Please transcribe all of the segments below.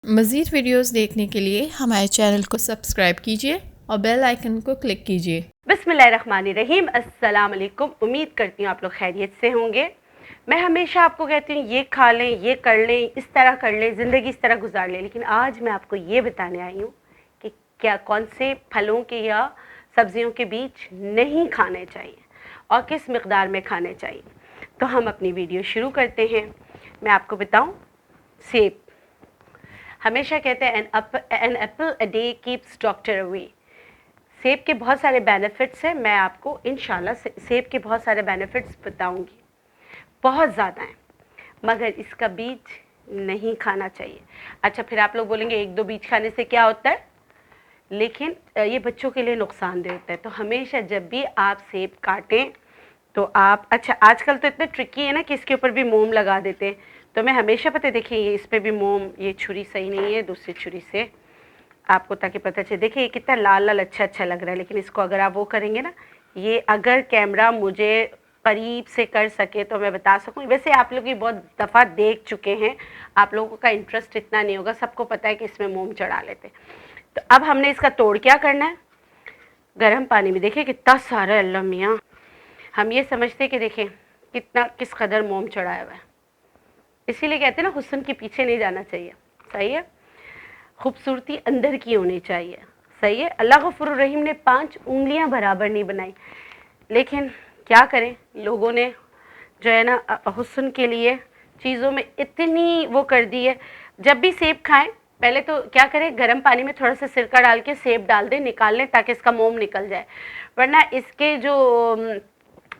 मज़ीद वीडियोस देखने के लिए हमारे चैनल को सब्सक्राइब कीजिए और बेल आइकन को क्लिक कीजिए। बिस्मिल्लाहिर्रहमानिर्रहीम। अस्सलाम वालेकुम। उम्मीद करती हूँ आप लोग खैरियत से होंगे। मैं हमेशा आपको कहती हूँ ये खा लें, ये कर लें, इस तरह कर लें, ज़िंदगी इस तरह गुजार लें, लेकिन आज मैं आपको ये बताने आई हूँ कि क्या कौन से फलों के या सब्जियों के बीज नहीं खाने चाहिए और किस मिकदार में खाने चाहिए। तो हम अपनी वीडियो शुरू करते हैं। मैं आपको बताऊँ, सेब। हमेशा कहते हैं an apple a day keeps doctor away. सेब के बहुत सारे बेनिफिट्स हैं। मैं आपको इंशाल्लाह सेब के बहुत सारे बेनिफिट्स बताऊंगी, बहुत ज़्यादा हैं, मगर इसका बीज नहीं खाना चाहिए। अच्छा, फिर आप लोग बोलेंगे एक दो बीज खाने से क्या होता है, लेकिन ये बच्चों के लिए नुकसानदेह होता है। तो हमेशा जब भी आप सेब काटें तो आप, अच्छा आजकल तो इतना ट्रिकी है ना कि इसके ऊपर भी मोम लगा देते हैं, तो मैं हमेशा पता है, देखिए ये इस पर भी मोम, ये छुरी सही नहीं है, दूसरी छुरी से आपको ताकि पता चले। देखिए ये कितना लाल लाल अच्छा लग रहा है, लेकिन इसको अगर आप वो करेंगे ना, ये अगर कैमरा मुझे करीब से कर सके तो मैं बता सकूँ। वैसे आप लोग ये बहुत दफ़ा देख चुके हैं, आप लोगों का इंटरेस्ट इतना नहीं होगा, सबको पता है कि इसमें मोम चढ़ा लेते। तो अब हमने इसका तोड़ क्या करना है, गर्म पानी में। देखिए कितना सारा, अल्लाह मियाँ, हम ये समझते कि देखें कितना किस कदर मोम चढ़ाया हुआ है। इसीलिए कहते हैं ना, हुस्न के पीछे नहीं जाना चाहिए। सही है, खूबसूरती अंदर की होनी चाहिए। सही है, अल्लाह गफूर रहीम ने 5 उंगलियां बराबर नहीं बनाई, लेकिन क्या करें, लोगों ने जो है ना हुस्न के लिए चीज़ों में इतनी वो कर दी है। जब भी सेब खाएं, पहले तो क्या करें, गर्म पानी में थोड़ा सा सिरका डाल के सेब डाल दें, निकाल लें ताकि इसका मोम निकल जाए। वरना इसके जो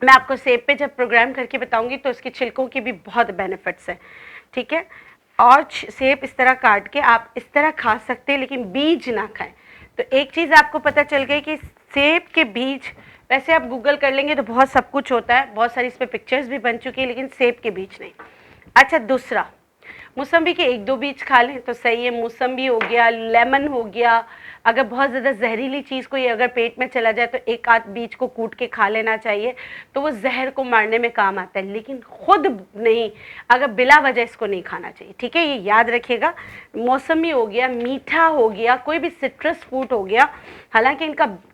मैं आपको सेब पे जब प्रोग्राम करके बताऊंगी तो इसके छिलकों की भी बहुत बेनिफिट्स हैं। ठीक है, और सेब इस तरह काट के आप इस तरह खा सकते हैं, लेकिन बीज ना खाएं। तो एक चीज़ आपको पता चल गई कि सेब के बीज, वैसे आप गूगल कर लेंगे तो बहुत सब कुछ होता है, बहुत सारी इस पर पिक्चर्स भी बन चुकी है, लेकिन सेब के बीज नहीं। अच्छा, दूसरा, मौसम्बी के एक दो बीज खा लें तो सही है। मौसम्बी हो गया, लेमन हो गया, अगर बहुत ज़्यादा जहरीली चीज़ कोई अगर पेट में चला जाए तो एक आध बीज को कूट के खा लेना चाहिए, तो वो जहर को मारने में काम आता है, लेकिन खुद नहीं, अगर बिला वजह इसको नहीं खाना चाहिए। ठीक है, ये याद रखिएगा। मौसमी हो गया, मीठा हो गया, कोई भी सिट्रस फ्रूट हो गया, हालांकि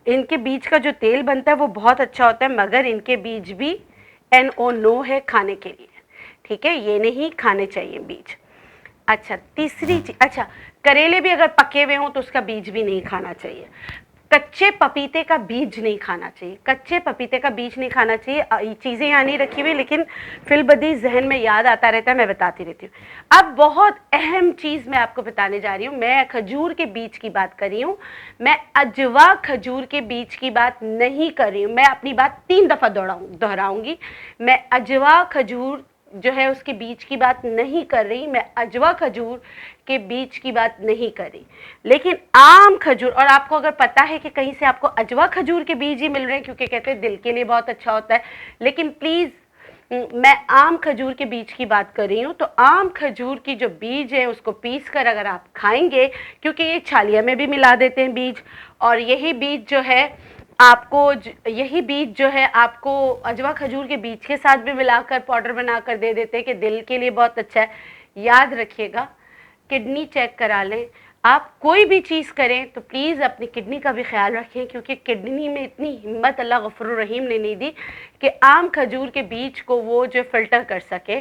इनके बीज का जो तेल बनता है वो बहुत अच्छा होता है, मगर इनके बीज भी NO है खाने के लिए। ठीक है, ये नहीं खाने चाहिए बीज। अच्छा, तीसरी चीज, अच्छा करेले भी अगर पके हुए हों तो उसका बीज भी नहीं खाना चाहिए। कच्चे पपीते का बीज नहीं खाना चाहिए, कच्चे पपीते का बीज नहीं खाना चाहिए। चीज़ें यहाँ नहीं रखी हुई, लेकिन फिलबदी जहन में याद आता रहता है, मैं बताती रहती हूँ। अब बहुत अहम चीज़ मैं आपको बताने जा रही हूँ। मैं खजूर के बीज की बात कर रही हूँ, मैं अजवा खजूर के बीज की बात नहीं कर रही हूँ। मैं अपनी बात 3 दफ़ा दोहराऊंगी। मैं अजवा खजूर जो है उसके बीज की बात नहीं कर रही, मैं अजवा खजूर के बीज की बात नहीं कर रही, लेकिन आम खजूर। और आपको अगर पता है कि कहीं से आपको अजवा खजूर के बीज ही मिल रहे हैं, क्योंकि कहते हैं दिल के लिए बहुत अच्छा होता है, लेकिन प्लीज़ मैं आम खजूर के बीज की बात कर रही हूँ। तो आम खजूर की जो बीज है उसको पीस कर अगर आप खाएंगे, क्योंकि ये छालिया में भी मिला देते हैं बीज, और यही बीज जो है यही बीज जो है आपको अजवा खजूर के बीज के साथ भी मिलाकर पाउडर बनाकर दे देते हैं कि दिल के लिए बहुत अच्छा है। याद रखिएगा, किडनी चेक करा लें। आप कोई भी चीज़ करें तो प्लीज़ अपनी किडनी का भी ख्याल रखें, क्योंकि किडनी में इतनी हिम्मत अल्लाह गफूर रहीम ने नहीं दी कि आम खजूर के बीज को वो जो फ़िल्टर कर सके।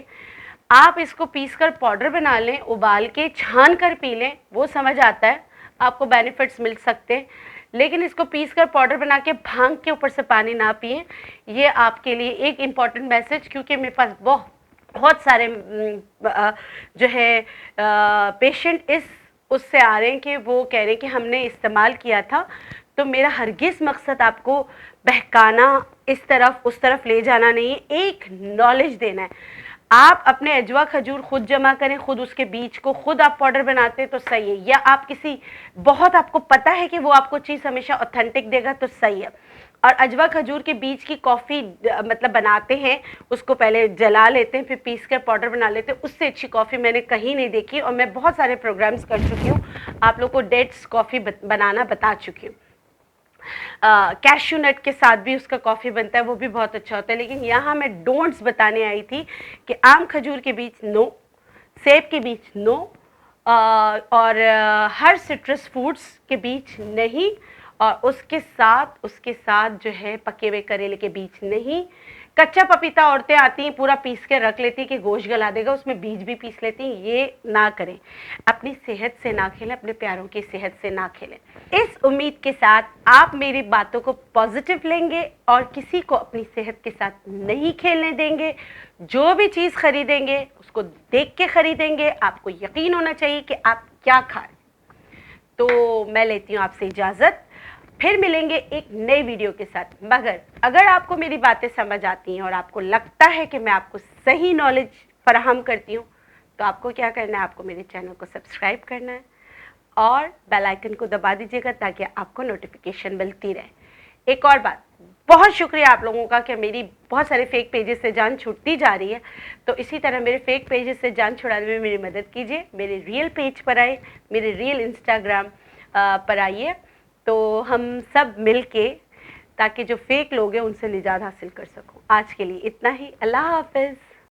आप इसको पीस कर पाउडर बना लें, उबाल के छान कर पी लें, वो समझ आता है, आपको बेनिफिट्स मिल सकते हैं। लेकिन इसको पीस कर पाउडर बना के भांग के ऊपर से पानी ना पिए, ये आपके लिए एक इम्पॉर्टेंट मैसेज। क्योंकि मेरे पास बहुत सारे जो है पेशेंट उससे आ रहे हैं कि वो कह रहे हैं कि हमने इस्तेमाल किया था। तो मेरा हरगिज़ मकसद आपको बहकाना, इस तरफ उस तरफ ले जाना नहीं है, एक नॉलेज देना है। आप अपने अजवा खजूर खुद जमा करें, खुद उसके बीज को खुद आप पाउडर बनाते हैं तो सही है, या आप किसी बहुत आपको पता है कि वो आपको चीज़ हमेशा ऑथेंटिक देगा तो सही है। और अजवा खजूर के बीज की कॉफ़ी मतलब बनाते हैं, उसको पहले जला लेते हैं, फिर पीस कर पाउडर बना लेते हैं, उससे अच्छी कॉफ़ी मैंने कहीं नहीं देखी। और मैं बहुत सारे प्रोग्राम्स कर चुकी हूँ, आप लोग को डेट्स कॉफ़ी बनाना बता चुकी हूँ। कैश्यू नट के साथ भी उसका कॉफ़ी बनता है, वो भी बहुत अच्छा होता है। लेकिन यहाँ मैं डोंट्स बताने आई थी कि आम खजूर के बीज नो, सेब के बीज नो, और हर सिट्रस फ्रूट्स के बीज नहीं, और उसके साथ जो है पके हुए करेले के बीज नहीं। कच्चा पपीता औरतें आती हैं पूरा पीस के रख लेती हैं कि गोश्त गला देगा, उसमें बीज भी पीस लेती हैं, ये ना करें। अपनी सेहत से ना खेलें, अपने प्यारों की सेहत से ना खेलें। इस उम्मीद के साथ आप मेरी बातों को पॉजिटिव लेंगे और किसी को अपनी सेहत के साथ नहीं खेलने देंगे। जो भी चीज़ खरीदेंगे उसको देख के खरीदेंगे, आपको यकीन होना चाहिए कि आप क्या खाएं। तो मैं लेती हूँ आपसे इजाज़त, फिर मिलेंगे एक नई वीडियो के साथ। मगर अगर आपको मेरी बातें समझ आती हैं और आपको लगता है कि मैं आपको सही नॉलेज फराहम करती हूँ, तो आपको क्या करना है, आपको मेरे चैनल को सब्सक्राइब करना है और बेल आइकन को दबा दीजिएगा ताकि आपको नोटिफिकेशन मिलती रहे। एक और बात, बहुत शुक्रिया आप लोगों का कि मेरी बहुत सारे फेक पेजेस से जान छूटती जा रही है, तो इसी तरह मेरे फेक पेजेस से जान छुड़ाने में मेरी मदद कीजिए। मेरे रियल पेज पर आए, मेरे रियल इंस्टाग्राम पर आइए, तो हम सब मिलके ताकि जो फेक लोग हैं उनसे निजात हासिल कर सकूं। आज के लिए इतना ही। अल्लाह हाफ़िज़।